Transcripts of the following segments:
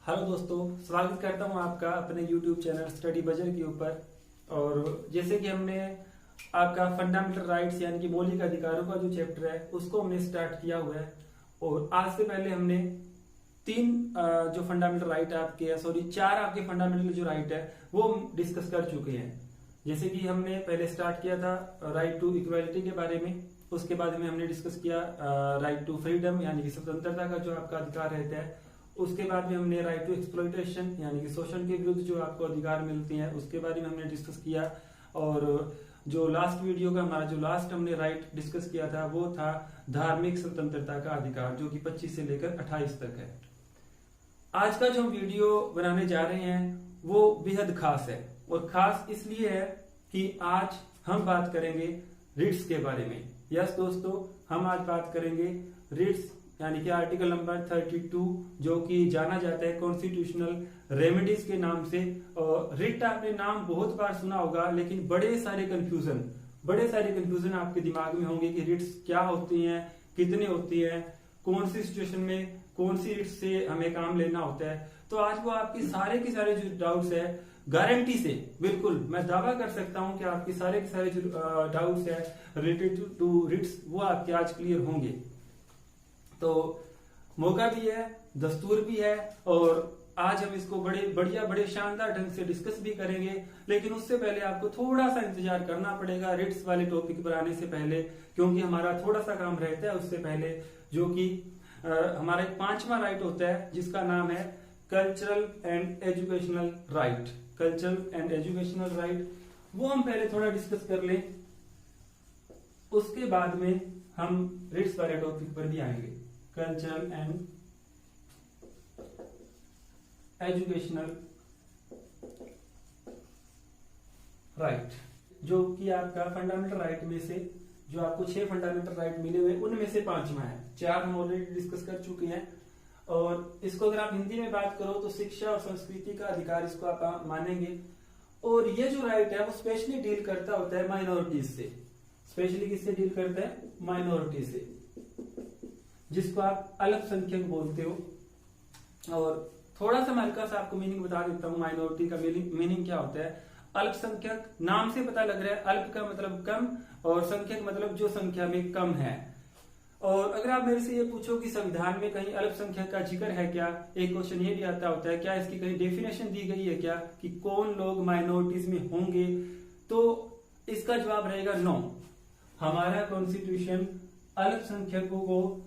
Hello दोस्तों, स्वागत करता हूं आपका अपने YouTube चैनल स्टडी बजर के ऊपर। और जैसे कि हमने आपका फंडामेंटल राइट्स यानी कि मौलिक अधिकारों का जो चैप्टर है उसको हमने स्टार्ट किया हुआ है। और आज से पहले हमने जो फंडामेंटल राइट आपके चार आपके फंडामेंटल जो राइट है वो हम डिस्कस कर चुके हैं। जैसे कि हमने पहले स्टार्ट किया था राइट टू इक्वालिटी के बारे में, उसके बाद में हमने डिस्कस किया राइट टू फ्रीडम यानी कि स्वतंत्रता का जो आपका अधिकार रहता है। उसके बाद में हमने राइट टू एक्सप्लॉयटेशन यानी कि शोषण के विरुद्ध जो आपको अधिकार मिलते हैं उसके बारे में हमने डिस्कस किया। और जो लास्ट वीडियो का हमारा जो लास्ट हमने राइट डिस्कस किया था वो था धार्मिक स्वतंत्रता का अधिकार, जो कि 25 से लेकर 28 तक है। आज का जो वीडियो बनाने जा रहे हैं वो बेहद खास है, और खास इसलिए है कि आज हम बात करेंगे रिट्स के बारे में। यस दोस्तों, हम आज बात करेंगे रिट्स यानी कि आर्टिकल नंबर 32, जो कि जाना जाता है कॉन्स्टिट्यूशनल रेमेडीज के नाम से। और रिट आपने नाम बहुत बार सुना होगा, लेकिन बड़े सारे कंफ्यूजन आपके दिमाग में होंगे कि रिट्स क्या होती हैं, कितने होती हैं, कौन सी सिचुएशन में कौन सी रिट्स से हमें काम लेना होता है। तो आज वो आपकी सारे के सारे जो डाउट्स है, गारंटी से बिल्कुल मैं दावा कर सकता हूं कि आपके सारे के सारे जो डाउट्स है रिलेटेड टू रिट्स वो आपके आज क्लियर होंगे। तो मौका भी है, दस्तूर भी है, और आज हम इसको बड़े शानदार ढंग से डिस्कस भी करेंगे। लेकिन उससे पहले आपको थोड़ा सा इंतजार करना पड़ेगा रिट्स वाले टॉपिक पर आने से पहले, क्योंकि हमारा थोड़ा सा काम रहता है उससे पहले, जो कि हमारा एक 5वां राइट होता है जिसका नाम है cultural and educational right. Cultural and educational right वो हम पहले थोड़ा डिस्कस कर लें, उसके बाद में हम रिट्स वाले टॉपिक पर भी आएंगे। कल्चरल एंड एजुकेशनल राइट, जो कि आपका फंडामेंटल राइट में से जो आपको 6 फंडामेंटल राइट मिले हुए उनमें से 5वां है। 4 हम ऑलरेडी डिस्कस कर चुके हैं। और इसको अगर आप हिंदी में बात करो तो शिक्षा और संस्कृति का अधिकार इसको आप मानेंगे। और ये जो राइट है वो स्पेशली डील करता होता है माइनॉरिटीज से। स्पेशली किससे डील करता है? माइनॉरिटी से, जिसको आप अल्पसंख्यक बोलते हो। और थोड़ा सा मैं हल्का सा आपको मीनिंग बता देता हूँ माइनॉरिटी का मीनिंग क्या होता है। अल्पसंख्यक नाम से पता लग रहा है, अल्प का मतलब कम और संख्यक मतलब जो संख्या में कम है। और अगर आप मेरे से ये पूछो कि संविधान में कहीं अल्पसंख्यक का जिक्र है क्या, एक क्वेश्चन ये भी आता होता है, क्या इसकी कहीं डेफिनेशन दी गई है क्या कि कौन लोग माइनॉरिटीज में होंगे, तो इसका जवाब रहेगा नो। हमारा कॉन्स्टिट्यूशन अल्पसंख्यकों को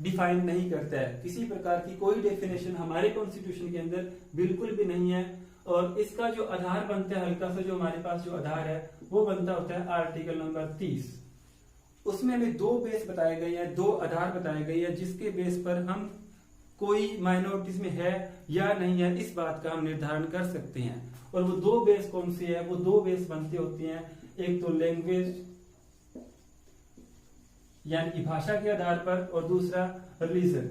डिफाइन नहीं करता है, किसी प्रकार की कोई डेफिनेशन हमारे कॉन्स्टिट्यूशन के अंदर बिल्कुल भी नहीं है। और इसका जो आधार बनता है, हल्का सा जो हमारे पास जो आधार है वो बनता होता है आर्टिकल नंबर 30। उसमें हमें 2 बेस बताए गए हैं, 2 आधार बताए गए हैं, जिसके बेस पर हम कोई माइनॉरिटीज में है या नहीं है इस बात का हम निर्धारण कर सकते हैं। और वो 2 बेस कौन से है? वो 2 बेस बनते होते हैं, एक तो लैंग्वेज यानी कि भाषा के आधार पर, और दूसरा रिलीजन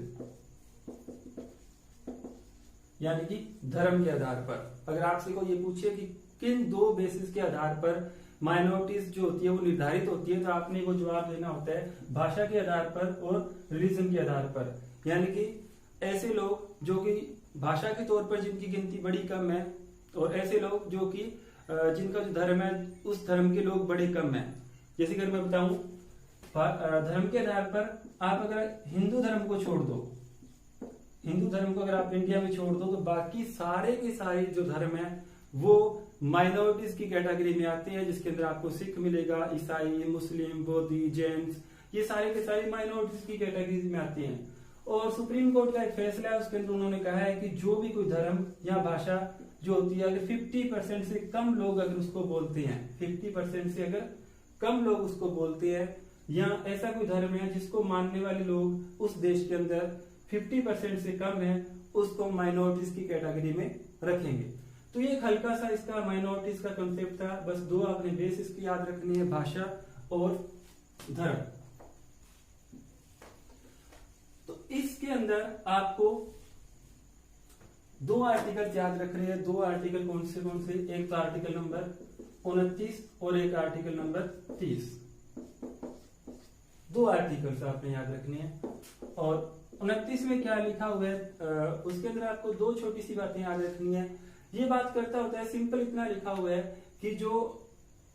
यानी कि धर्म के आधार पर। अगर आपसे को ये पूछे कि किन 2 बेसिस के आधार पर माइनॉरिटीज जो होती है वो निर्धारित होती है, तो आपने वो जवाब देना होता है भाषा के आधार पर और रिलीजन के आधार पर। यानी कि ऐसे लोग जो कि भाषा के तौर पर जिनकी गिनती बड़ी कम है, और ऐसे लोग जो कि जिनका जो धर्म है उस धर्म के लोग बड़े कम है। जैसे कि मैं बताऊं, धर्म के आधार पर आप अगर हिंदू धर्म को छोड़ दो, हिंदू धर्म को अगर आप इंडिया में छोड़ दो, तो बाकी सारे के सारे जो धर्म है वो माइनॉरिटीज की कैटेगरी में आते हैं, जिसके अंदर आपको सिख मिलेगा, ईसाई, मुस्लिम, बौद्धी, जैन, ये सारे के सारे माइनॉरिटीज की कैटेगरी में आते हैं। और सुप्रीम कोर्ट का एक फैसला है, उसके अंदर उन्होंने कहा है कि जो भी कोई धर्म या भाषा जो होती है, अगर 50% से कम लोग अगर उसको बोलते हैं, 50% से अगर कम लोग उसको बोलते हैं, या ऐसा कोई धर्म है जिसको मानने वाले लोग उस देश के अंदर 50% से कम है, उसको माइनॉरिटीज की कैटेगरी में रखेंगे। तो ये एक हल्का सा इसका माइनॉरिटीज का कंसेप्ट था। बस 2 आपने बेस इसकी याद रखनी है, भाषा और धर्म। तो इसके अंदर आपको 2 आर्टिकल याद रखने हैं। 2 आर्टिकल कौन से? एक तो आर्टिकल नंबर 29 और एक आर्टिकल नंबर 30। 2 आर्टिकल्स आपने याद रखने हैं। और 29 में क्या लिखा हुआ है, उसके अंदर आपको दो छोटी सी बातें याद रखनी है। ये बात करता होता है, सिंपल इतना लिखा हुआ है कि जो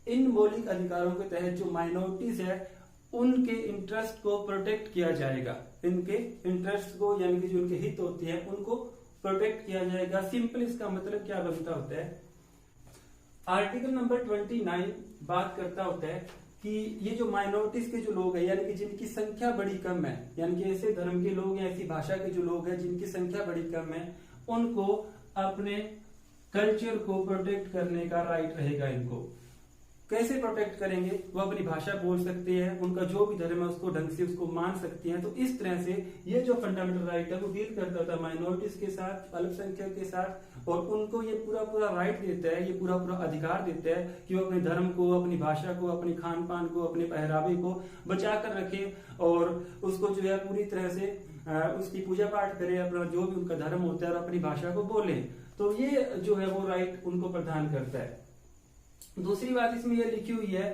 इन मौलिक अधिकारों के तहत जो माइनॉरिटीज है उनके इंटरेस्ट को प्रोटेक्ट किया जाएगा, इनके इंटरेस्ट को यानी कि जो उनके हित होते हैं उनको प्रोटेक्ट किया जाएगा। सिंपल इसका मतलब क्या बनता होता है, आर्टिकल नंबर 29 बात करता होता है कि ये जो माइनॉरिटीज के जो लोग हैं यानी कि जिनकी संख्या बड़ी कम है, यानी कि ऐसे धर्म के लोग या ऐसी भाषा के जो लोग हैं जिनकी संख्या बड़ी कम है, उनको अपने कल्चर को प्रोटेक्ट करने का राइट रहेगा। इनको कैसे प्रोटेक्ट करेंगे, वो अपनी भाषा बोल सकते हैं, उनका जो भी धर्म है उसको ढंग से उसको मान सकते हैं। तो इस तरह से ये जो फंडामेंटल राइट है वो डील करता था माइनॉरिटीज के साथ, अल्पसंख्यक के साथ, और उनको ये पूरा राइट देता है, ये पूरा अधिकार देता है कि वो अपने धर्म को, अपनी भाषा को, अपने खान पान को, अपने पहरावे को बचा कर रखे और उसको जो है पूरी तरह से उसकी पूजा पाठ करे, अपना जो भी उनका धर्म होता है और अपनी भाषा को बोले। तो ये जो है वो राइट उनको प्रदान करता है। दूसरी बात इसमें यह लिखी हुई है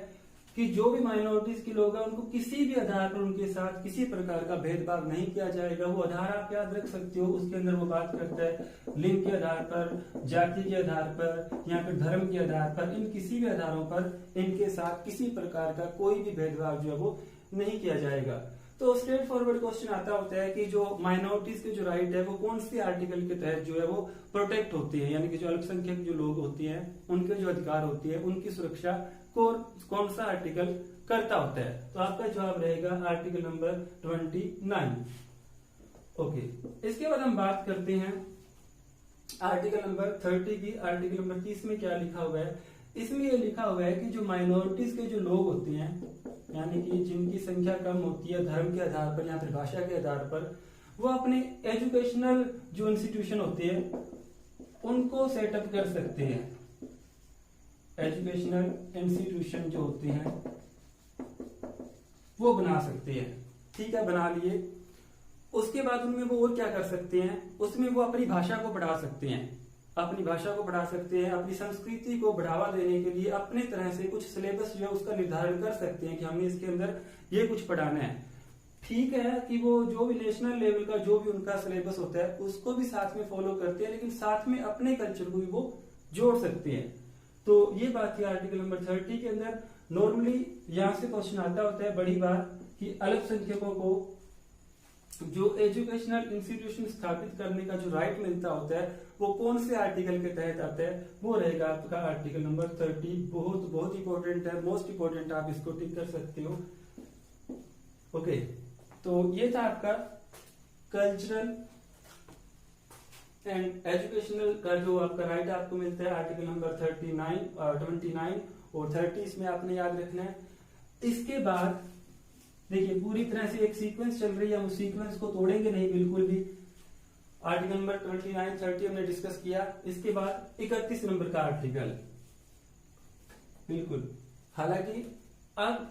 कि जो भी माइनॉरिटीज के लोग हैं उनको किसी भी आधार पर उनके साथ किसी प्रकार का भेदभाव नहीं किया जाएगा। वो आधार आप याद रख सकते हो, उसके अंदर वो बात करता है लिंग के आधार पर, जाति के आधार पर या फिर धर्म के आधार पर, इन किसी भी आधारों पर इनके साथ किसी प्रकार का कोई भी भेदभाव जो है वो नहीं किया जाएगा। तो स्ट्रेट फॉरवर्ड क्वेश्चन आता होता है कि जो माइनॉरिटीज के जो राइट है वो कौन सी आर्टिकल के तहत जो है वो प्रोटेक्ट होती है, यानी कि जो अल्पसंख्यक जो लोग होते हैं उनके जो अधिकार होती है उनकी सुरक्षा कौन सा आर्टिकल करता होता है। तो आपका जवाब रहेगा आर्टिकल नंबर 29। ओके, इसके बाद हम बात करते हैं आर्टिकल नंबर 30 की। आर्टिकल नंबर 30 में क्या लिखा हुआ है, इसमें यह लिखा हुआ है कि जो माइनॉरिटीज के जो लोग होते हैं यानी कि जिनकी संख्या कम होती है धर्म के आधार पर या फिर भाषा के आधार पर, वो अपने एजुकेशनल जो इंस्टीट्यूशन होते हैं उनको सेटअप कर सकते हैं। एजुकेशनल इंस्टीट्यूशन जो होते हैं वो बना सकते हैं, ठीक है, बना लिए। उसके बाद उनमें वो और क्या कर सकते हैं, उसमें वो अपनी भाषा को बढ़ा सकते हैं, अपनी भाषा को बढ़ा सकते हैं, अपनी संस्कृति को बढ़ावा देने के लिए अपने तरह से कुछ सिलेबस जो है उसका निर्धारण कर सकते हैं कि हमने इसके अंदर ये कुछ पढ़ाना है। ठीक है कि वो जो भी नेशनल लेवल का जो भी उनका सिलेबस होता है उसको भी साथ में फॉलो करते हैं, लेकिन साथ में अपने कल्चर को भी वो जोड़ सकते हैं। तो ये बात थी आर्टिकल नंबर 30 के अंदर। नॉर्मली यहां से क्वेश्चन आता होता है बड़ी बात कि अल्पसंख्यकों को जो एजुकेशनल इंस्टीट्यूशन स्थापित करने का जो राइट मिलता होता है वो कौन से आर्टिकल के तहत आता है, वो रहेगा आपका आर्टिकल नंबर 30। बहुत इंपॉर्टेंट है, मोस्ट इंपॉर्टेंट, आप इसको टिक कर सकते हो। ओके, तो ये था आपका कल्चरल एंड एजुकेशनल का जो आपका राइट आपको मिलता है आर्टिकल नंबर 29 और 30 में आपने याद रखना है। इसके बाद देखिए पूरी तरह से एक सीक्वेंस चल रही है, हम उस सीक्वेंस को तोड़ेंगे नहीं बिल्कुल भी। आर्टिकल नंबर 29, 30 हमने डिस्कस किया। इसके बाद 31 नंबर का आर्टिकल, बिल्कुल, हालांकि अब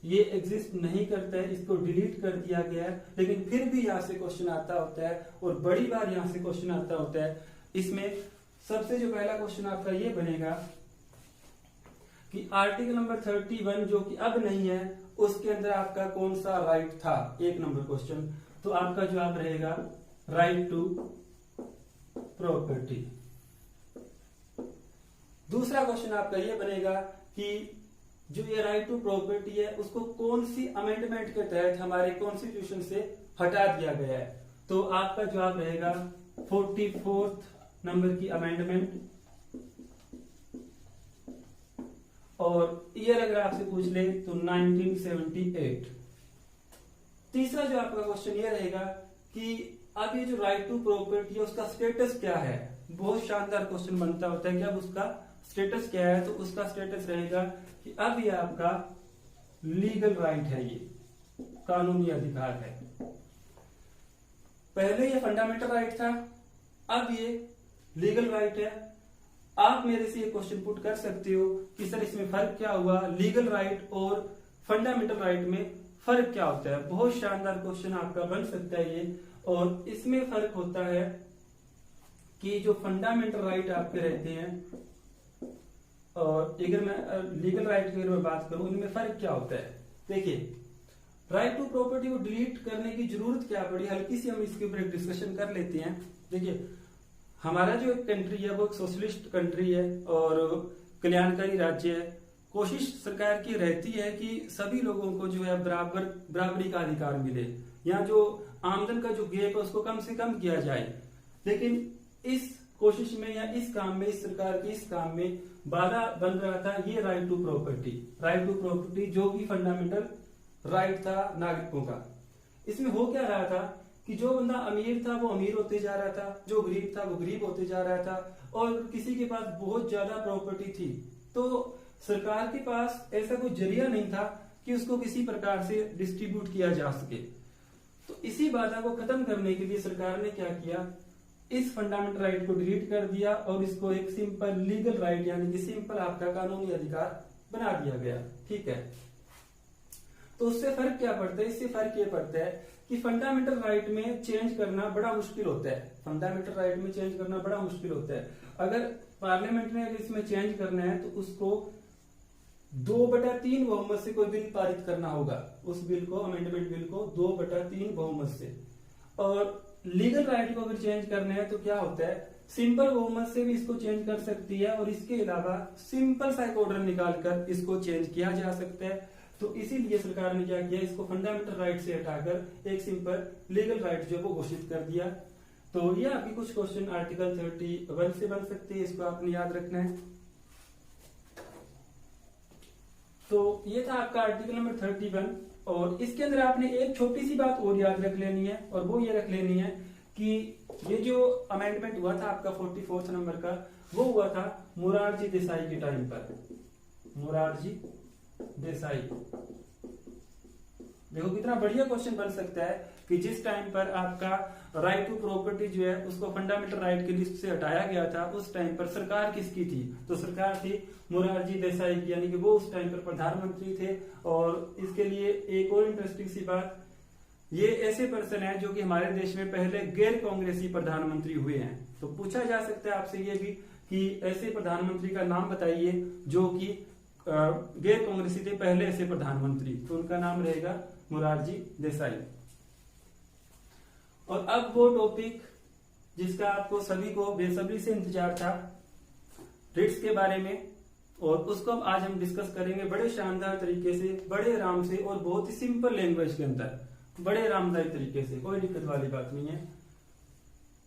ये एग्जिस्ट नहीं करता है, इसको डिलीट कर दिया गया है, लेकिन फिर भी यहां से क्वेश्चन आता होता है और बड़ी बार यहां से क्वेश्चन आता होता है। इसमें सबसे जो पहला क्वेश्चन आपका ये बनेगा कि आर्टिकल नंबर 31 जो कि अब नहीं है उसके अंदर आपका कौन सा राइट था, 1 नंबर क्वेश्चन। तो आपका जवाब रहेगा राइट टू प्रॉपर्टी। दूसरा क्वेश्चन आपका ये बनेगा कि जो ये राइट टू प्रॉपर्टी है उसको कौन सी अमेंडमेंट के तहत हमारे कॉन्स्टिट्यूशन से हटा दिया गया है। तो आपका जवाब रहेगा 44th नंबर की अमेंडमेंट। और ईयर अगर आपसे पूछ ले तो 1978। तीसरा जो आपका क्वेश्चन ये रहेगा कि अब ये जो राइट टू प्रॉपर्टी है उसका स्टेटस क्या है। बहुत शानदार क्वेश्चन बनता होता है कि अब उसका स्टेटस क्या है। तो उसका स्टेटस रहेगा कि अब ये आपका लीगल राइट है, ये कानूनी अधिकार है। पहले ये फंडामेंटल राइट था, अब ये लीगल राइट है। आप मेरे से ये क्वेश्चन पुट कर सकते हो कि सर इसमें फर्क क्या हुआ, लीगल राइट और फंडामेंटल राइट में फर्क क्या होता है। बहुत शानदार क्वेश्चन आपका बन सकता है ये। और इसमें फर्क होता है कि जो फंडामेंटल राइट आपके रहते हैं और अगर मैं लीगल राइट की अगर मैं बात करूं इनमें फर्क क्या होता है। देखिए राइट टू प्रॉपर्टी को डिलीट करने की जरूरत क्या पड़ी, हल्की सी हम इसके ऊपर एक डिस्कशन कर लेते हैं। देखिए, हमारा जो एक कंट्री है वो एक सोशलिस्ट कंट्री है और कल्याणकारी राज्य है। कोशिश सरकार की रहती है कि सभी लोगों को जो है बराबरी का अधिकार मिले, या जो आमदन का जो गैप है उसको कम से कम किया जाए। लेकिन इस कोशिश में या इस काम में, इस सरकार के इस काम में बाधा बन रहा था ये राइट टू प्रॉपर्टी जो कि फंडामेंटल राइट था नागरिकों का। इसमें हो क्या रहा था कि जो बंदा अमीर था वो अमीर होते जा रहा था, जो गरीब था वो गरीब होते जा रहा था, और किसी के पास बहुत ज्यादा प्रॉपर्टी थी तो सरकार के पास ऐसा कोई जरिया नहीं था कि उसको किसी प्रकार से डिस्ट्रीब्यूट किया जा सके। तो इसी बाधा को खत्म करने के लिए सरकार ने क्या किया, इस फंडामेंटल राइट को डिलीट कर दिया और इसको एक सिंपल लीगल राइट यानी कि सिंपल आपका कानूनी अधिकार बना दिया गया। ठीक है, तो उससे फर्क क्या पड़ता है, इससे फर्क ये पड़ता है कि फंडामेंटल राइट में चेंज करना बड़ा मुश्किल होता है। फंडामेंटल राइट में चेंज करना बड़ा मुश्किल होता है। अगर पार्लियामेंट ने अगर इसमें चेंज करना है तो उसको 2/3 बहुमत से कोई बिल पारित करना होगा, उस बिल को, अमेंडमेंट बिल को 2/3 बहुमत से। और लीगल राइट को अगर चेंज करना है तो क्या होता है, सिंपल बहुमत से भी इसको चेंज कर सकती है और इसके अलावा सिंपल सा एक ऑर्डर निकालकर इसको चेंज किया जा सकता है। तो इसीलिए सरकार ने क्या किया, इसको फंडामेंटल राइट से हटाकर एक सिंपल लीगल राइट जो वो घोषित कर दिया। तो ये आपकी कुछ क्वेश्चन आर्टिकल 31 से बन सकते हैं, इसको आपने याद रखना है। तो ये था आपका आर्टिकल नंबर 31, और इसके अंदर आपने एक छोटी सी बात और याद रख लेनी है, और वो ये रख लेनी है कि ये जो अमेंडमेंट हुआ था आपका 44 नंबर का, वो हुआ था मोरारजी देसाई के टाइम पर। मोरारजी देसाई, देखो कितना बढ़िया क्वेश्चन बन सकता है कि जिस टाइम पर आपका राइट टू प्रॉपर्टी जो है उसको फंडामेंटल राइट की लिस्ट से हटाया गया था, उस टाइम पर सरकार किसकी थी, तो सरकार थी मोरारजी देसाई की, यानी कि वो उस टाइम पर प्रधानमंत्री थे। और इसके लिए एक और इंटरेस्टिंग सी बात, ये ऐसे पर्सन है जो कि हमारे देश में पहले गैर कांग्रेसी प्रधानमंत्री हुए हैं। तो पूछा जा सकता है आपसे ये भी कि ऐसे प्रधानमंत्री का नाम बताइए जो कि गैर कांग्रेसी थे पहले ऐसे प्रधानमंत्री, तो उनका नाम रहेगा मोरारजी देसाई। और अब वो टॉपिक जिसका आपको सभी को बेसब्री से इंतजार था, रिट्स के बारे में, और उसको अब आज हम डिस्कस करेंगे बड़े शानदार तरीके से, बड़े आराम से और बहुत ही सिंपल लैंग्वेज के अंदर, बड़े आरामदायक तरीके से, कोई दिक्कत वाली बात नहीं है।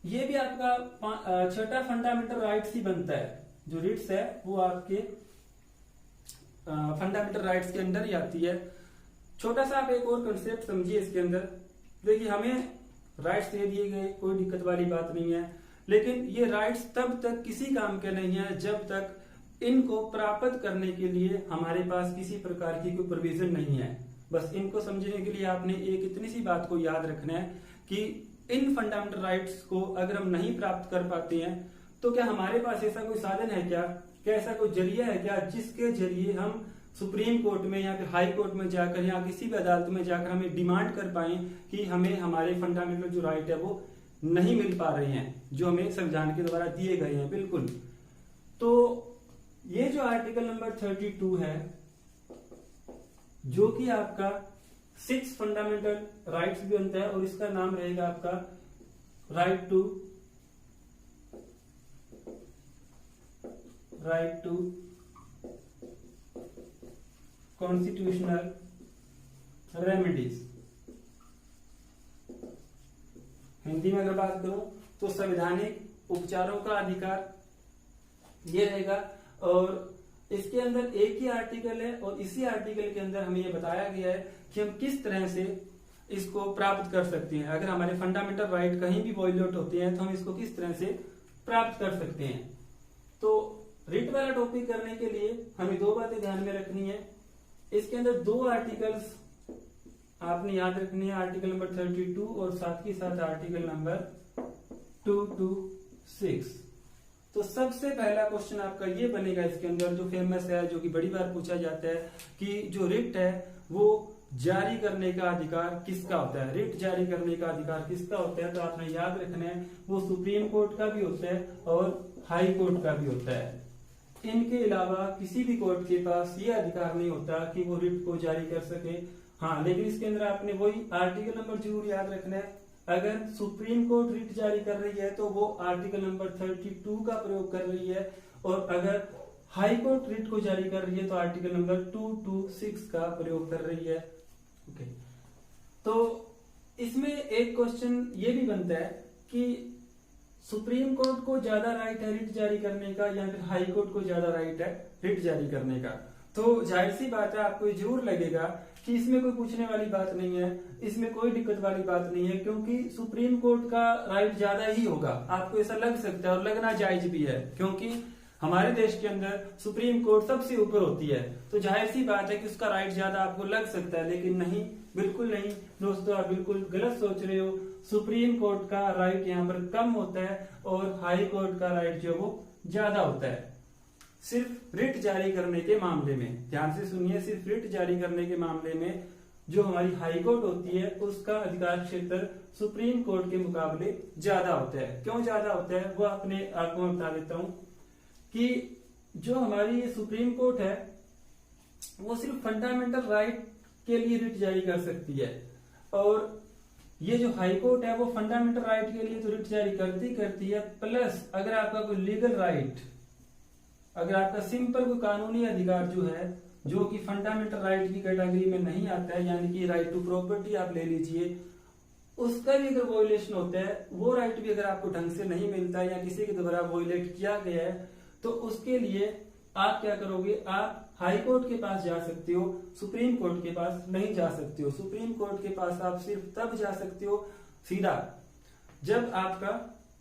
ये भी आपका छठा फंडामेंटल राइट्स ही बनता है। जो रिट्स है वो आपके फंडामेंटल राइट्स के अंदर ही आती है। छोटा सा आप एक और कंसेप्ट समझिए इसके अंदर। देखिए, हमें राइट्स दे दिए गए, कोई दिक्कत वाली बात नहीं है, लेकिन ये राइट्स तब तक किसी काम के नहीं है जब तक इनको प्राप्त करने के लिए हमारे पास किसी प्रकार की कोई प्रोविजन नहीं है। बस इनको समझने के लिए आपने एक इतनी सी बात को याद रखना है कि इन फंडामेंटल राइट्स को अगर हम नहीं प्राप्त कर पाते हैं तो क्या हमारे पास ऐसा कोई साधन है क्या ऐसा कोई जरिया है क्या जिसके जरिए हम सुप्रीम कोर्ट में या फिर हाई कोर्ट में जाकर या किसी भी अदालत में जाकर हमें डिमांड कर पाए कि हमें हमारे फंडामेंटल जो राइट है वो नहीं मिल पा रहे हैं जो हमें संविधान के द्वारा दिए गए हैं। बिल्कुल। तो ये जो आर्टिकल नंबर 32 है जो कि आपका 6 फंडामेंटल राइट्स भी बनता है, और इसका नाम रहेगा आपका right to constitutional remedies. Hindi में अगर बात करूं तो संवैधानिक उपचारों का अधिकार ये रहेगा। और इसके अंदर एक ही आर्टिकल है और इसी आर्टिकल के अंदर हमें ये बताया गया है कि हम किस तरह से इसको प्राप्त कर सकते हैं। अगर हमारे फंडामेंटल राइट कहीं भी वॉयलेट होते हैं तो हम इसको किस तरह से प्राप्त कर सकते हैं। तो रिट वाला टॉपिक करने के लिए हमें 2 बातें ध्यान में रखनी है। इसके अंदर 2 आर्टिकल्स आपने याद रखनी है, आर्टिकल नंबर 32 और साथ ही साथ आर्टिकल नंबर 226। तो सबसे पहला क्वेश्चन आपका ये बनेगा इसके अंदर जो फेमस है, जो कि बड़ी बार पूछा जाता है कि जो रिट है वो जारी करने का अधिकार किसका होता है। रिट जारी करने का अधिकार किसका होता है, तो आपने याद रखना है वो सुप्रीम कोर्ट का भी होता है और हाई कोर्ट का भी होता है। इनके अलावा किसी भी कोर्ट के पास ये अधिकार नहीं होता कि वो रिट को जारी कर सके। हाँ, लेकिन इसके अंदर आपने वही आर्टिकल नंबर जरूर याद रखना है। अगर सुप्रीम कोर्ट रिट जारी कर रही है तो वो आर्टिकल नंबर 32 का प्रयोग कर रही है, और अगर हाई कोर्ट रिट को जारी कर रही है तो आर्टिकल नंबर 226 का प्रयोग कर रही है। ओके, तो इसमें एक क्वेश्चन ये भी बनता है कि सुप्रीम कोर्ट को ज्यादा राइट है रिट जारी करने का या फिर हाई कोर्ट को ज्यादा राइट है रिट जारी करने का। तो जाहिर सी बात है, आपको जरूर लगेगा कि इसमें कोई पूछने वाली बात नहीं है, इसमें कोई दिक्कत वाली बात नहीं है, क्योंकि सुप्रीम कोर्ट का राइट ज्यादा ही होगा। आपको ऐसा लग सकता है और लगना जायज भी है, क्योंकि हमारे देश के अंदर सुप्रीम कोर्ट सबसे ऊपर होती है, तो जाहिर सी बात है कि उसका राइट ज्यादा आपको लग सकता है। लेकिन नहीं, बिल्कुल नहीं दोस्तों, आप बिल्कुल गलत सोच रहे हो। सुप्रीम कोर्ट का राइट यहाँ पर कम होता है और हाई कोर्ट का राइट जो वो ज्यादा होता है, सिर्फ रिट जारी करने के मामले में। ध्यान से सुनिए, सिर्फ रिट जारी करने के मामले में जो हमारी हाई कोर्ट होती है उसका अधिकार क्षेत्र सुप्रीम कोर्ट के मुकाबले ज्यादा होता है। क्यों ज्यादा होता है वो आपको मैं बता देता हूं कि जो हमारी ये सुप्रीम कोर्ट है वो सिर्फ फंडामेंटल राइट के लिए रिट जारी कर सकती है, और ये जो हाई कोर्ट है वो फंडामेंटल राइट के लिए तो रिट जारी करती है, प्लस अगर आपका कोई लीगल राइट, अगर आपका सिंपल कोई कानूनी अधिकार जो है जो कि फंडामेंटल राइट की कैटेगरी में नहीं आता है, यानी कि राइट टू प्रॉपर्टी आप ले लीजिए, उसका भी अगर वॉयलेशन होता है, वो राइट भी अगर आपको ढंग से नहीं मिलता है या किसी के द्वारा वॉयलेट किया गया है, तो उसके लिए आप क्या करोगे, आप हाई कोर्ट के पास जा सकते हो, सुप्रीम कोर्ट के पास नहीं जा सकते हो। सुप्रीम कोर्ट के पास आप सिर्फ तब जा सकते हो सीधा जब आपका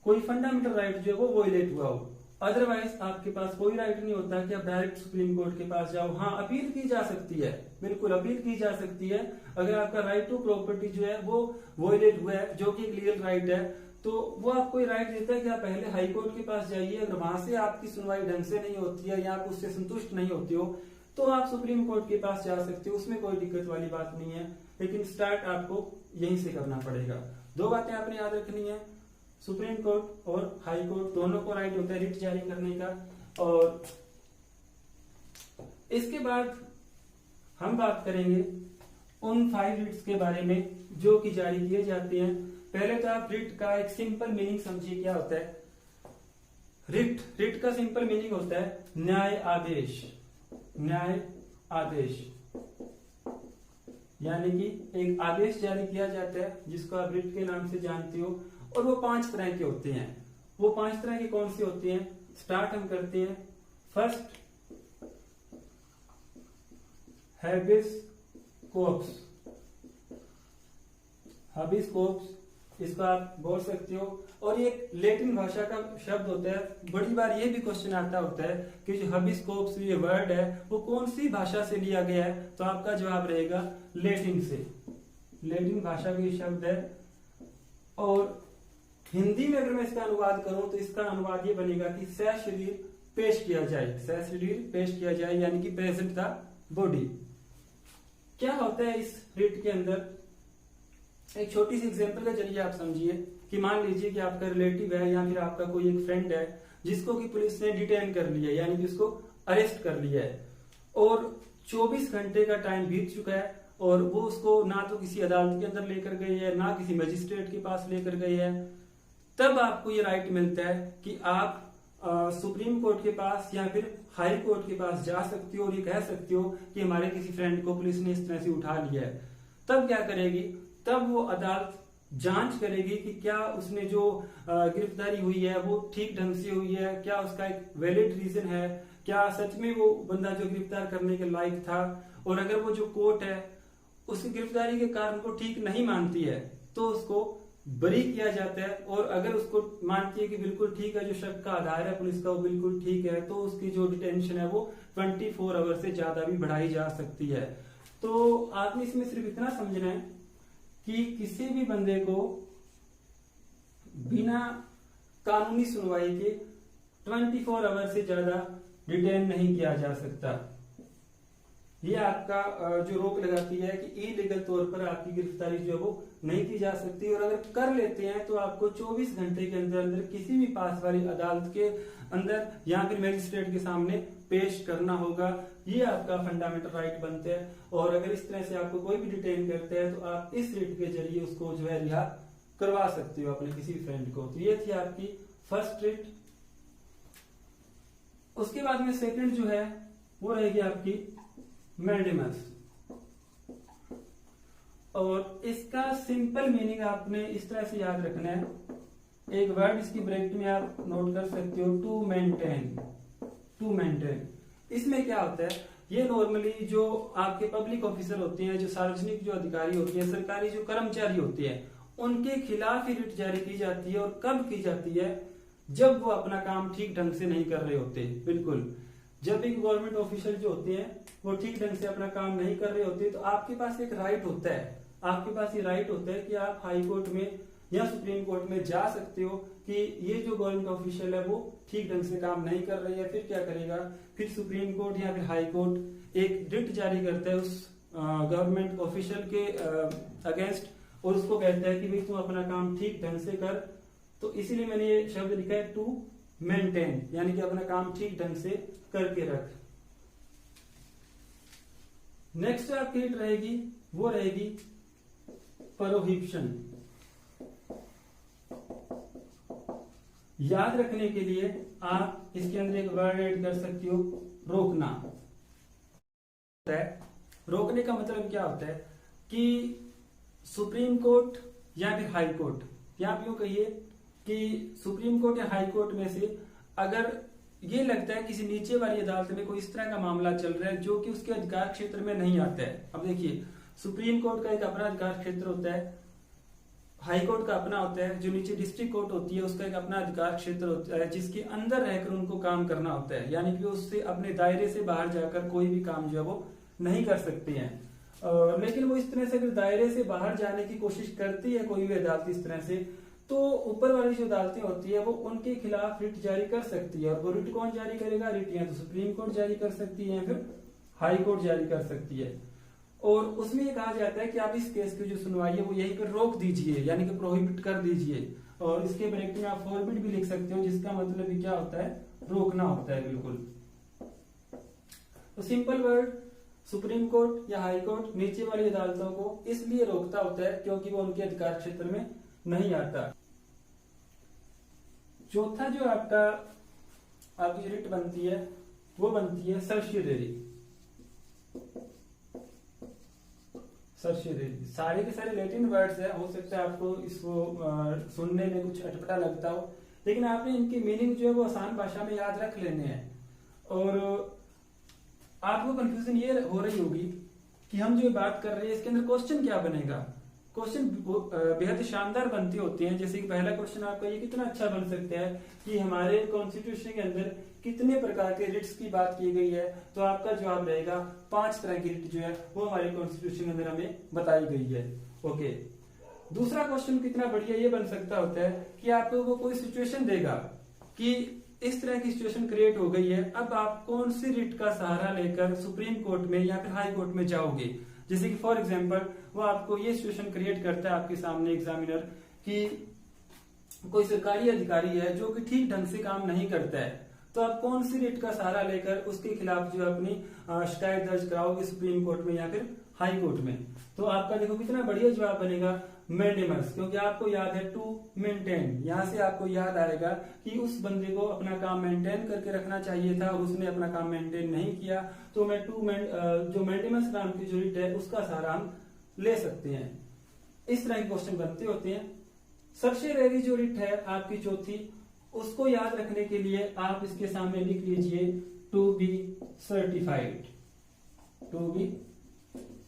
कोई फंडामेंटल राइट जो है वो वॉयलेट हुआ हो, अदरवाइज आपके पास कोई राइट नहीं होता कि आप डायरेक्ट सुप्रीम कोर्ट के पास जाओ। हाँ, अपील की जा सकती है, बिल्कुल अपील की जा सकती है। अगर आपका राइट टू प्रॉपर्टी जो है वो वॉयलेट हुआ है, जो कि एक लीगल राइट है, तो वो आपको राइट देता है कि आप पहले हाई कोर्ट के पास जाइए। अगर वहां से आपकी सुनवाई ढंग से नहीं होती है या आप उससे संतुष्ट नहीं होते हो तो आप सुप्रीम कोर्ट के पास जा सकते हो, उसमें कोई दिक्कत वाली बात नहीं है। लेकिन स्टार्ट आपको यहीं से करना पड़ेगा। दो बातें आपने याद रखनी है, सुप्रीम कोर्ट और हाई कोर्ट दोनों को राइट होता है रिट जारी करने का। और इसके बाद हम बात करेंगे उन 5 रिट्स के बारे में जो कि जारी किए जाते हैं। पहले तो आप रिट का एक सिंपल मीनिंग समझिए, क्या होता है रिट का सिंपल मीनिंग होता है न्याय आदेश। न्याय आदेश यानी कि एक आदेश जारी किया जाता है जिसको आप रिट के नाम से जानते हो, और वो 5 तरह के होते हैं। वो 5 तरह के कौन से होते हैं, स्टार्ट हम करते हैं। First, habeas corpus. Habeas corpus, इसको आप बोल सकते हो, और ये लैटिन भाषा का शब्द होता है। बड़ी बार ये भी क्वेश्चन आता होता है कि जो हाबिस कोर्प्स ये वर्ड है वो कौन सी भाषा से लिया गया है, तो आपका जवाब रहेगा लैटिन से। लैटिन भाषा का ये शब्द है, और हिंदी में अगर मैं इसका अनुवाद करूं तो इसका अनुवाद ये बनेगा कि सशरीर पेश किया जाए। सशरीर पेश किया जाए यानी कि प्रेजेंट द बॉडी। क्या होता है इस रिट के अंदर, एक छोटी सी एग्जांपल के जरिए आप समझिए कि मान लीजिए कि आपका रिलेटिव है या फिर आपका कोई एक फ्रेंड है जिसको कि पुलिस ने डिटेन कर लिया है, यानी कि उसको अरेस्ट कर लिया है, और 24 घंटे का टाइम बीत चुका है, और वो उसको ना तो किसी अदालत के अंदर लेकर गए है ना किसी मजिस्ट्रेट के पास लेकर गए हैं। तब आपको ये राइट मिलता है कि आप सुप्रीम कोर्ट के पास या फिर हाई कोर्ट के पास जा सकते हो और ये कह सकते हो कि हमारे किसी फ्रेंड को पुलिस ने इस तरह से उठा लिया है। तब क्या करेगी, तब वो अदालत जांच करेगी कि क्या उसने जो गिरफ्तारी हुई है वो ठीक ढंग से हुई है, क्या उसका एक वैलिड रीजन है, क्या सच में वो बंदा जो गिरफ्तार करने के लायक था। और अगर वो जो कोर्ट है उसकी गिरफ्तारी के कारण को ठीक नहीं मानती है तो उसको बरी किया जाता है, और अगर उसको मानती है कि बिल्कुल ठीक है, जो शक का आधार है पुलिस का वो बिल्कुल ठीक है, तो उसकी जो डिटेंशन है वो 24 आवर से ज्यादा भी बढ़ाई जा सकती है। तो आपने इसमें सिर्फ इतना समझना है कि किसी भी बंदे को बिना कानूनी सुनवाई के 24 आवर से ज्यादा डिटेन नहीं किया जा सकता। ये आपका जो रोक लगाती है कि इलीगल तौर पर आपकी गिरफ्तारी जो है वो नहीं की जा सकती, और अगर कर लेते हैं तो आपको 24 घंटे के अंदर अंदर किसी भी पास वाली अदालत के अंदर या फिर मैजिस्ट्रेट के सामने पेश करना होगा। ये आपका फंडामेंटल राइट बनते हैं। और अगर इस तरह से आपको कोई भी डिटेन करते हैं तो आप इस रिट के जरिए उसको जो है रिहा करवा सकते हो अपने किसी फ्रेंड को। तो ये थी आपकी फर्स्ट रिट। उसके बाद में सेकंड जो है वो रहेगी आपकी मैंडेमस, और इसका सिंपल मीनिंग आपने इस तरह से याद रखना है। एक वर्ड इसकी ब्रैकेट में आप नोट कर सकते हो, टू मेंटेन। टू मेंटेन इसमें क्या होता है, ये नॉर्मली जो आपके पब्लिक ऑफिसर होते हैं, जो सार्वजनिक जो अधिकारी होते हैं, सरकारी जो कर्मचारी होते हैं, उनके खिलाफ ही रिट जारी की जाती है। और कब की जाती है, जब वो अपना काम ठीक ढंग से नहीं कर रहे होते। बिल्कुल, जब भी गवर्नमेंट ऑफिशियल जो होते हैं वो ठीक ढंग से अपना काम नहीं कर रहे होते, तो आपके पास एक राइट होता है, आपके पास ये राइट होता है कि आप हाई कोर्ट में या सुप्रीम कोर्ट में जा सकते हो कि ये जो गवर्नमेंट ऑफिशियल है वो ठीक ढंग से काम नहीं कर रही है। फिर क्या करेगा, फिर सुप्रीम कोर्ट या फिर हाई कोर्ट एक रिट जारी करता है उस गवर्नमेंट ऑफिशियल के अगेंस्ट, और उसको कहता है कि भाई तुम अपना काम ठीक ढंग से कर। तो इसीलिए मैंने ये शब्द लिखा है टू मेंटेन, यानी कि अपना काम ठीक ढंग से करके रख। नेक्स्ट आपकी रिट रहेगी वो रहेगी प्रोहिबिशन। याद रखने के लिए आप इसके अंदर एक वर्ड ऐड कर सकती हो, रोकना। रोकने का मतलब क्या होता है कि सुप्रीम कोर्ट या फिर हाई कोर्ट, या आप यूं कहिए कि सुप्रीम कोर्ट या हाई कोर्ट में से अगर ये लगता है किसी नीचे वाली अदालत में कोई इस तरह का मामला चल रहा है जो कि उसके अधिकार क्षेत्र में नहीं आता है। अब देखिए, सुप्रीम कोर्ट का एक अपना अधिकार क्षेत्र होता है, हाई कोर्ट का अपना होता है, जो नीचे डिस्ट्रिक्ट कोर्ट होती है उसका एक अपना अधिकार क्षेत्र होता है, जिसके अंदर रहकर उनको काम करना होता है, यानी कि उससे अपने दायरे से बाहर जाकर कोई भी काम जो है वो नहीं कर सकते हैं। लेकिन वो इस तरह से अगर दायरे से बाहर जाने की कोशिश करती है कोई भी अदालत इस तरह से, तो ऊपर वाली जो अदालतें होती है वो उनके खिलाफ रिट जारी कर सकती है। और वो रिट कौन जारी करेगा, रिट या तो सुप्रीम कोर्ट जारी कर सकती है या फिर हाई कोर्ट जारी कर सकती है। और उसमें ये कहा जाता है कि आप इस केस की जो सुनवाई है वो यहीं पर रोक दीजिए, यानी कि प्रोहिबिट कर दीजिए। और इसके ब्रैकेट में आप फॉरबिड भी लिख सकते हो, जिसका मतलब भी क्या होता है, रोकना होता है। बिल्कुल, तो सिंपल वर्ड, सुप्रीम कोर्ट या हाई कोर्ट नीचे वाली अदालतों को इसलिए रोकता होता है क्योंकि वो उनके अधिकार क्षेत्र में नहीं आता। चौथा जो आपकी रिट बनती है वो बनती है सर्शियरी। सर्शियरी सारे के सारे लैटिन वर्ड्स है, हो सकता है आपको इसको सुनने में कुछ अटपटा लगता हो, लेकिन आपने इनकी मीनिंग जो है वो आसान भाषा में याद रख लेने हैं। और आपको कंफ्यूजन ये हो रही होगी कि हम जो बात कर रहे हैं इसके अंदर क्वेश्चन क्या बनेगा। क्वेश्चन बेहद शानदार बनते होते हैं। जैसे कि पहला क्वेश्चन आपका ये कितना अच्छा बन सकता है कि हमारे कॉन्स्टिट्यूशन के अंदर कितने प्रकार के रिट्स की बात की गई है, तो आपका जवाब रहेगा 5 तरह की रिट जो है वो हमारे कॉन्स्टिट्यूशन के अंदर हमें बताई गई है। ओके, दूसरा क्वेश्चन कितना बढ़िया ये बन सकता होता है कि आपको वो कोई सिचुएशन देगा कि इस तरह की सिचुएशन क्रिएट हो गई है, अब आप कौन सी रिट का सहारा लेकर सुप्रीम कोर्ट में या फिर हाई कोर्ट में जाओगे। जैसे कि फॉर एग्जांपल वो आपको ये सिचुएशन क्रिएट करता है आपके सामने एग्जामिनर कि कोई सरकारी अधिकारी है जो कि ठीक ढंग से काम नहीं करता है, तो आप कौन सी रिट का सहारा लेकर उसके खिलाफ जो अपनी शिकायत दर्ज कराओगे सुप्रीम कोर्ट में या फिर हाई कोर्ट में। तो आपका देखो कितना बढ़िया जवाब बनेगा मेंडेमस, क्योंकि आपको याद है टू मेंटेन, यहां से आपको याद आएगा कि उस बंदे को अपना काम मेंटेन करके रखना चाहिए था और उसने अपना काम मेंटेन नहीं किया, तो मैं जो मेंडेमस नाम की जो रिट है उसका सहारा हम ले सकते हैं। इस तरह के क्वेश्चन बनते होते हैं। सर्शियरी जो रिट है आपकी चौथी, उसको याद रखने के लिए आप इसके सामने लिख लीजिए to be certified. To be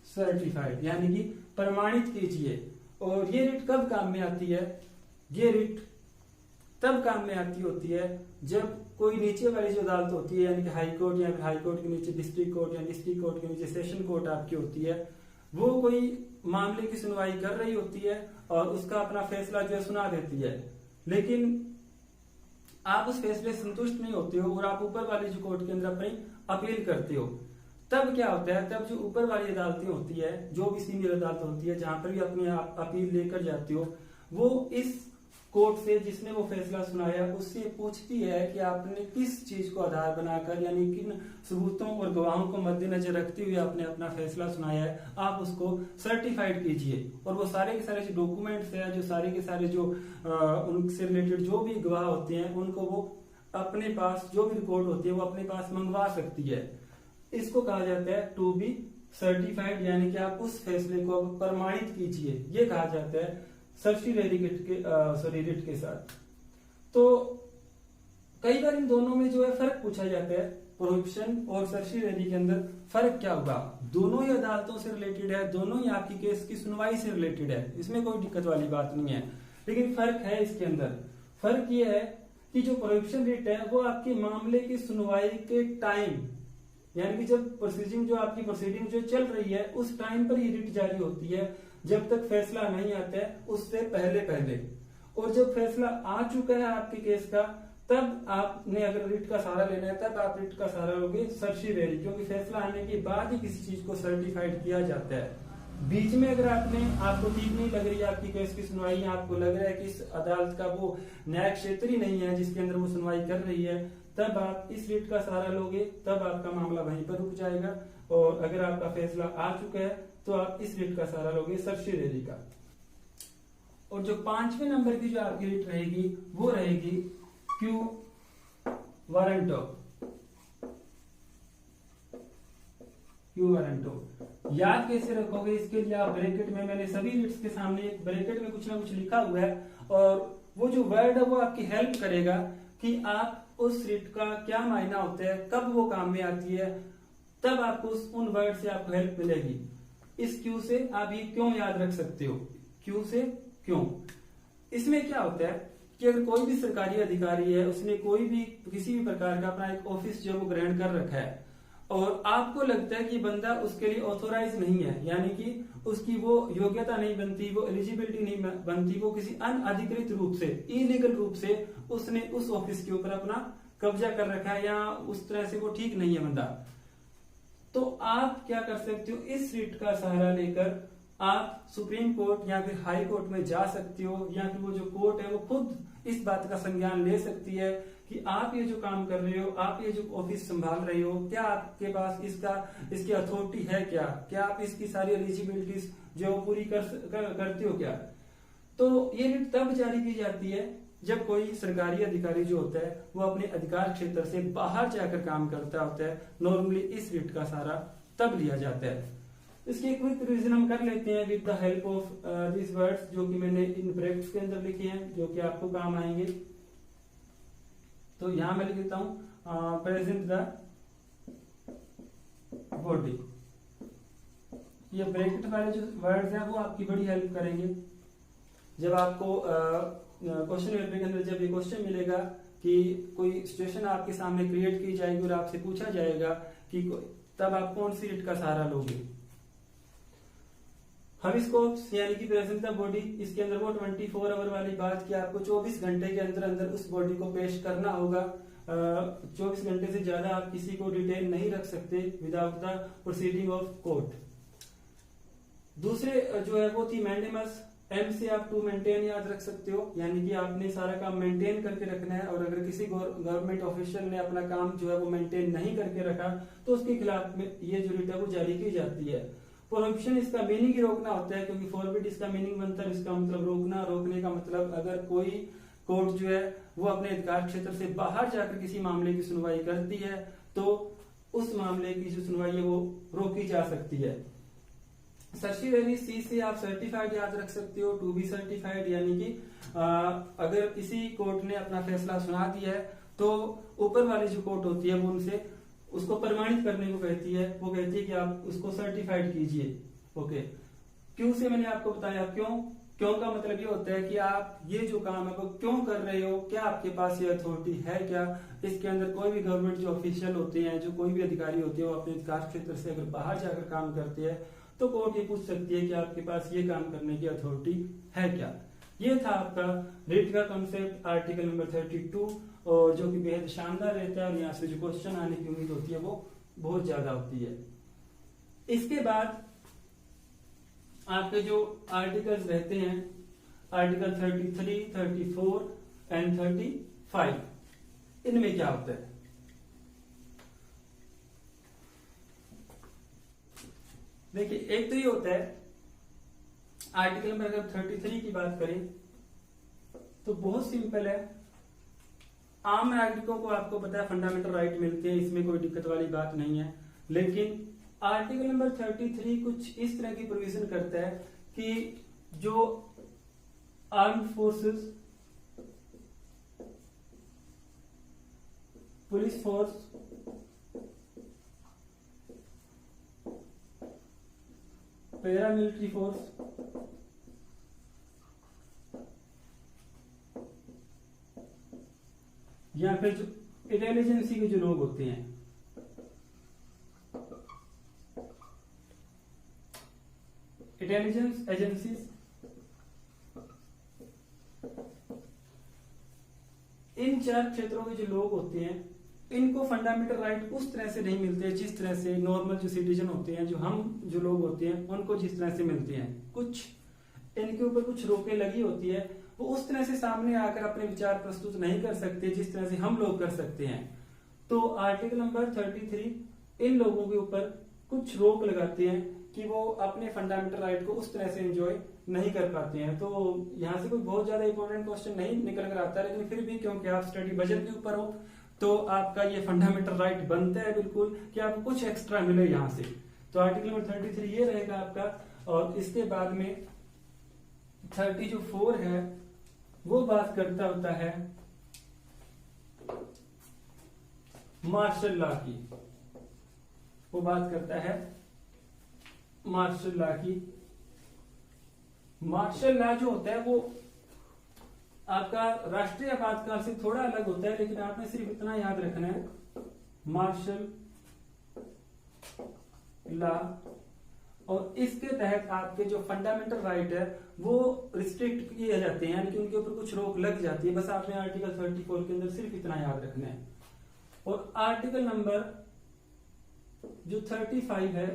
certified यानी कि प्रमाणित कीजिए। और ये रिट कब काम में आती है, ये रिट तब काम में आती होती है जब कोई नीचे वाली जो अदालत होती है, यानी कि हाई कोर्ट या फिर हाई कोर्ट के नीचे डिस्ट्रिक्ट कोर्ट या डिस्ट्रिक्ट कोर्ट के नीचे सेशन कोर्ट आपकी होती है, वो कोई मामले की सुनवाई कर रही होती है और उसका अपना फैसला जो सुना देती है, लेकिन आप उस फैसले से संतुष्ट नहीं होते हो और आप ऊपर वाली जो कोर्ट के अंदर अपनी अपील करते हो। तब क्या होता है, तब जो ऊपर वाली अदालतें होती है, जो भी सीनियर अदालत होती है, जहां पर भी अपनी आप अपील लेकर जाती हो, वो इस कोर्ट से जिसने वो फैसला सुनाया उससे पूछती है कि आपने किस चीज को आधार बनाकर, यानी किन सबूतों और गवाहों को मद्देनजर रखते हुए आपने अपना फैसला सुनाया है, आप उसको सर्टिफाइड कीजिए। और वो सारे के सारे जो डॉक्यूमेंट्स है, जो सारे के सारे जो उनसे रिलेटेड जो भी गवाह होते हैं, उनको वो अपने पास, जो भी रिकॉर्ड होती है वो अपने पास मंगवा सकती है। इसको कहा जाता है टू बी सर्टिफाइड, यानी कि आप उस फैसले को प्रमाणित कीजिए, ये कहा जाता है सर्टिफिकेट के रिट के साथ। तो कई बार इन दोनों में जो है फर्क पूछा जाता है, प्रोहिबिशन और सर्टिफिकेट के अंदर फर्क क्या होगा। दोनों ही अदालतों से रिलेटेड है, दोनों ही आपकी केस की सुनवाई से रिलेटेड है, इसमें कोई दिक्कत वाली बात नहीं है। लेकिन फर्क है इसके अंदर, फर्क ये है कि जो प्रोहिबिशन रिट है वो आपके मामले की सुनवाई के टाइम, यानी कि जब प्रोसीडिंग, जो आपकी प्रोसीडिंग जो चल रही है उस टाइम पर ये रिट जारी होती है, जब तक फैसला नहीं आता है उससे पहले पहले। और जब फैसला आ चुका है आपके केस का, तब आपने अगर रिट का सहारा लेना है तब आप रिट का सहारा लोगे सर्टिफिकेट, क्योंकि फैसला आने के बाद ही किसी चीज को सर्टिफाइड किया जाता है। बीच में अगर आपको ठीक नहीं लग रही है आपकी केस की सुनवाई, आपको लग रहा है कि इस अदालत का वो न्याय क्षेत्र ही नहीं है जिसके अंदर वो सुनवाई कर रही है, तब आप इस रिट का सहारा लोगे, तब आपका मामला वहीं पर रुक जाएगा। और अगर आपका फैसला आ चुका है तो आप इस रिट का सहारा लोगे सर्टिफिकेट का। और जो 5वें नंबर की जो आपकी रिट रहेगी वो रहेगी क्यू वारंटो। क्यू वारंटो याद कैसे रखोगे, इसके लिए आप ब्रैकेट में, मैंने सभी रिट्स के सामने एक ब्रैकेट में कुछ ना कुछ लिखा हुआ है, और वो जो वर्ड है वो आपकी हेल्प करेगा कि आप उस रिट का क्या मायना होता है, कब वो काम में आती है, तब आपको उन वर्ड से आपको हेल्प मिलेगी। इस क्यू से आप ये क्यों याद रख सकते हो, क्यू से क्यों। इसमें क्या होता है कि अगर कोई भी सरकारी अधिकारी है, उसने कोई भी किसी भी प्रकार का अपना एक ऑफिस जो वो ग्रहण कर रखा है, और आपको लगता है कि बंदा उसके लिए ऑथोराइज नहीं है, यानी कि उसकी वो योग्यता नहीं बनती, वो एलिजिबिलिटी नहीं बनती, वो किसी अनअधिकृत रूप से, इलीगल रूप से उसने उस ऑफिस के ऊपर अपना कब्जा कर रखा है, या उस तरह से वो ठीक नहीं है बंदा, तो आप क्या कर सकते हो, इस रिट का सहारा लेकर आप सुप्रीम कोर्ट या फिर हाई कोर्ट में जा सकते हो, या फिर वो जो कोर्ट है वो खुद इस बात का संज्ञान ले सकती है कि आप ये जो काम कर रहे हो, आप ये जो ऑफिस संभाल रहे हो, क्या आपके पास इसकी अथॉरिटी है, क्या आप इसकी सारी एलिजिबिलिटीज जो पूरी करते हो क्या। तो ये रिट तब जारी की जाती है जब कोई सरकारी अधिकारी जो होता है वो अपने अधिकार क्षेत्र से बाहर जाकर काम करता होता है। नॉर्मली इस रिट का सहारा तब लिया जाता है। इसकी एक क्विक रिवीजन हम कर लेते हैं with the help of this words, जो कि मैंने इन ब्रैकेट्स के अंदर लिखे हैं, जो कि आपको काम आएंगे। तो यहां मैं लिख देता हूं प्रेजेंट द बॉडी। ये ब्रैकेट वाले जो वर्ड्स हैं वो आपकी बड़ी हेल्प करेंगे जब आपको क्वेश्चन पेपर के अंदर जब ये क्वेश्चन मिलेगा कि कोई सिचुएशन आपके सामने क्रिएट की जाएगी और आपसे पूछा जाएगा कि तब आप कौन सी रिट का सहारा लोगे। हबिस्कोप्स यानी कि प्रेजेंट द बॉडी, इसके अंदर वो 24 आवर वाली बात कि आपको 24 घंटे के अंदर अंदर उस बॉडी को पेश करना होगा। 24 घंटे से ज्यादा आप किसी को डिटेन नहीं रख सकते without the proceeding of court. दूसरे जो है वो थी मैंडेमस, एम से आप टू मेंटेन याद रख सकते हो, यानी कि आपने सारा काम मेंटेन करके रखना है, और अगर किसी गवर्नमेंट ऑफिशियल ने अपना काम जो है वो मेंटेन नहीं करके रखा तो उसके खिलाफ में ये जो रिट है वो जारी की जाती है। प्रोहिबिशन इसका मीनिंग ही रोकना होता है, क्योंकि फॉरबिड इसका मीनिंग बनता है, इसका मतलब रोकना, रोकने का मतलब अगर कोई कोर्ट जो है वो अपने अधिकार क्षेत्र से बाहर जाकर किसी मामले की सुनवाई करती है तो उस मामले की जो सुनवाई है वो रोकी जा सकती है। सर्टिफिकेट सी से आप सर्टिफाइड याद रख सकते हो, टू बी सर्टिफाइड, यानी कि अगर किसी कोर्ट ने अपना फैसला सुना दिया है तो ऊपर वाली जो कोर्ट होती है वो उनसे उसको प्रमाणित करने को कहती है, वो कहती है कि आप उसको सर्टिफाइड कीजिए। ओके, क्यों से मैंने आपको बताया, क्यों का मतलब ये होता है कि आप ये जो काम है वो क्यों कर रहे हो, क्या आपके पास ये अथॉरिटी है क्या। इसके अंदर कोई भी गवर्नमेंट जो ऑफिशियल होते हैं, जो कोई भी अधिकारी होते हैं, वो अपने अधिकार क्षेत्र से अगर बाहर जाकर काम करते हैं तो कोर्ट ये पूछ सकती है कि आपके पास ये काम करने की अथॉरिटी है क्या। ये था आपका रिट का कॉन्सेप्ट आर्टिकल नंबर 32, और जो कि बेहद शानदार रहता है, और यहाँ से जो क्वेश्चन आने की उम्मीद होती है वो बहुत ज्यादा होती है। इसके बाद आपके जो आर्टिकल्स रहते हैं, आर्टिकल 33, 34 एंड 35, इनमें क्या होता है? देखिए, एक तो ये होता है आर्टिकल नंबर, अगर 33 की बात करें तो बहुत सिंपल है। आम नागरिकों को आपको पता है फंडामेंटल राइट मिलते हैं, इसमें कोई दिक्कत वाली बात नहीं है। लेकिन आर्टिकल नंबर 33 कुछ इस तरह की प्रोविजन करता है कि जो armed forces, police force, paramilitary force, या फिर जो इंटेलिजेंसी के जो लोग होते हैं, इंटेलिजेंस एजेंसीज, इन 4 क्षेत्रों के जो लोग होते हैं, इनको फंडामेंटल राइट उस तरह से नहीं मिलते जिस तरह से नॉर्मल जो सिटीजन होते हैं, जो हम जो लोग होते हैं, उनको जिस तरह से मिलते हैं। कुछ इनके ऊपर कुछ रोकें लगी होती है, वो उस तरह से सामने आकर अपने विचार प्रस्तुत नहीं कर सकते जिस तरह से हम लोग कर सकते हैं। तो आर्टिकल नंबर 33 इन लोगों के ऊपर कुछ रोक लगाते हैं कि वो अपने फंडामेंटल राइट को उस तरह से एंजॉय नहीं कर पाते हैं। तो यहाँ से कोई बहुत ज्यादा इंपॉर्टेंट क्वेश्चन नहीं निकल कर आता, लेकिन फिर भी क्योंकि आप स्टडी बजट के ऊपर हो तो आपका ये फंडामेंटल राइट बनता है बिल्कुल कि आपको कुछ एक्स्ट्रा मिले यहाँ से। तो आर्टिकल नंबर 33 ये रहेगा आपका। और इसके बाद में 34 है, वो बात करता होता है मार्शल लॉ की। वो बात करता है मार्शल लॉ की। मार्शल लॉ जो होता है वो आपका राष्ट्रीय आपातकाल से थोड़ा अलग होता है, लेकिन आपने सिर्फ इतना याद रखना है, मार्शल लॉ, और इसके तहत आपके जो फंडामेंटल राइट है वो रिस्ट्रिक्ट किए जाते हैं, यानी कि उनके ऊपर कुछ रोक लग जाती है। बस आपने आर्टिकल 34 के अंदर सिर्फ इतना याद रखना है। और आर्टिकल नंबर जो 35 है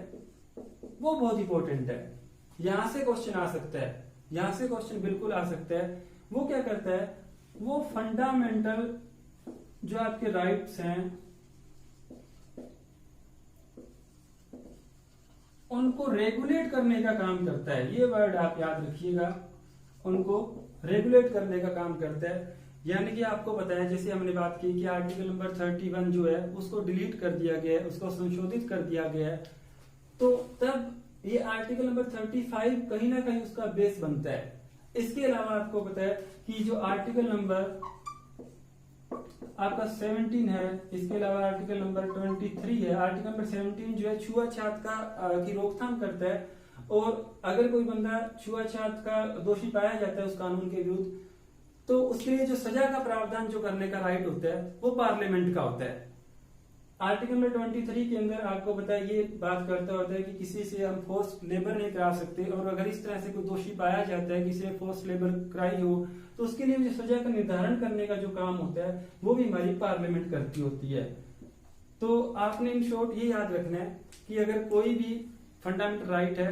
वो बहुत इंपॉर्टेंट है, यहां से क्वेश्चन आ सकता है, यहां से क्वेश्चन बिल्कुल आ सकता है। वो क्या करता है, वो फंडामेंटल जो आपके राइट्स हैं उनको रेगुलेट करने का काम करता है। ये वर्ड आप याद रखिएगा, उनको रेगुलेट करने का काम करता है। यानी कि आपको बताया, जैसे हमने बात की कि आर्टिकल नंबर 31 जो है उसको डिलीट कर दिया गया है, उसको संशोधित कर दिया गया है, तो तब ये आर्टिकल नंबर 35 कहीं ना कहीं उसका बेस बनता है। इसके अलावा आपको पता है कि जो आर्टिकल नंबर आपका 17 है, इसके अलावा आर्टिकल नंबर 23 है। आर्टिकल नंबर 17 जो है छुआछूत की रोकथाम करता है, और अगर कोई बंदा छुआछूत का दोषी पाया जाता है उस कानून के विरुद्ध, तो उसके लिए जो सजा का प्रावधान जो करने का राइट होता है वो पार्लियामेंट का होता है। आर्टिकल नंबर 23 के अंदर आपको पता है ये बात करता होता है कि किसी से हम फोर्स लेबर नहीं करा सकते, और अगर इस तरह से कोई दोषी पाया जाता है, किसी ने फोर्स लेबर कराई हो, तो उसके लिए जो सजा का निर्धारण करने का जो काम होता है वो भी हमारी पार्लियामेंट करती होती है। तो आपने इन शॉर्ट ये याद रखना है कि अगर कोई भी फंडामेंटल राइट है,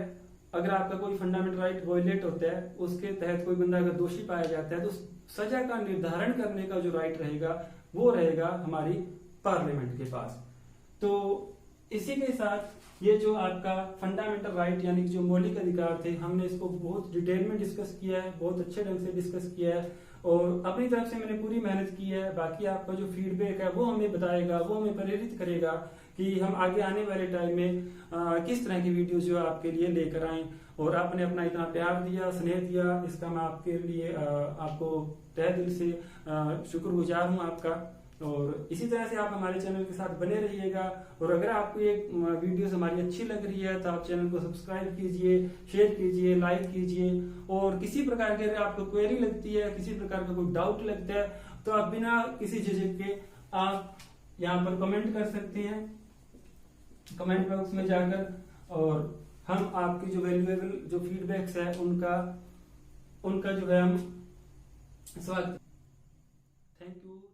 अगर आपका कोई फंडामेंटल राइट वायलेट होता है, उसके तहत कोई बंदा अगर दोषी पाया जाता है, तो सजा का निर्धारण करने का जो राइट रहेगा वो रहेगा हमारी पार्लियामेंट के पास। तो इसी के साथ ये जो आपका फंडामेंटल राइट यानी कि जो मौलिक अधिकार थे, हमने इसको बहुत डिटेल में डिस्कस किया है, बहुत अच्छे ढंग से डिस्कस किया है, और अपनी तरफ से मैंने पूरी मेहनत की है। बाकी आपका जो फीडबैक है वो हमें बताएगा, वो हमें प्रेरित करेगा कि हम आगे आने वाले टाइम में किस तरह की वीडियो जो आपके लिए लेकर आए। और आपने अपना इतना प्यार दिया, स्नेह दिया, इसका मैं आपके लिए आपको तहे दिल से शुक्रगुजार हूँ आपका। और इसी तरह से आप हमारे चैनल के साथ बने रहिएगा। और अगर आपको ये वीडियोस हमारी अच्छी लग रही है तो आप चैनल को सब्सक्राइब कीजिए, शेयर कीजिए, लाइक कीजिए। और किसी प्रकार की अगर आपको क्वेरी लगती है, किसी प्रकार का कोई डाउट लगता है, तो आप बिना किसी झिझक के आप यहाँ पर कमेंट कर सकते हैं कमेंट बॉक्स में जाकर, और हम आपकी जो वैल्यूएबल जो फीडबैक्स है उनका जो है हम स्वागत। Thank you.